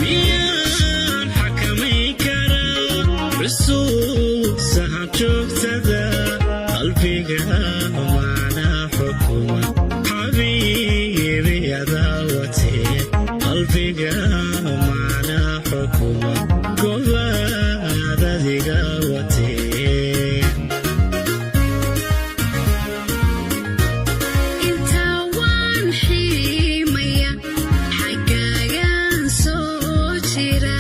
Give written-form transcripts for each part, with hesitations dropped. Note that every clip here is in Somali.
miyaan xakameyn karaa xusuusaha joogtada qalbiga macnaa xukuma xabiibi adaa watee qalbiga macnaa xukuma gobaad adiga watee intaa waan xiimaya xaggaagaan soo jira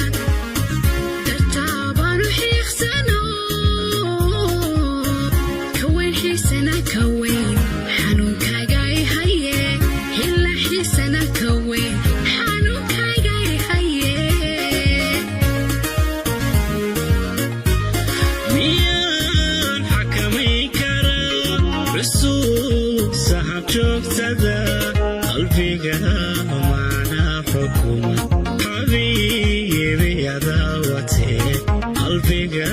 dartaabaanu xiiqsano kaweyn xiisana kaweyn xanuunkaaga i haye hila xiisana kaweyn xanuunkaaga i haye miyaan xakameyn karaa xusuusaha joogtada qalbiga macnaa xukuma xabiibi adaa watee qalbiga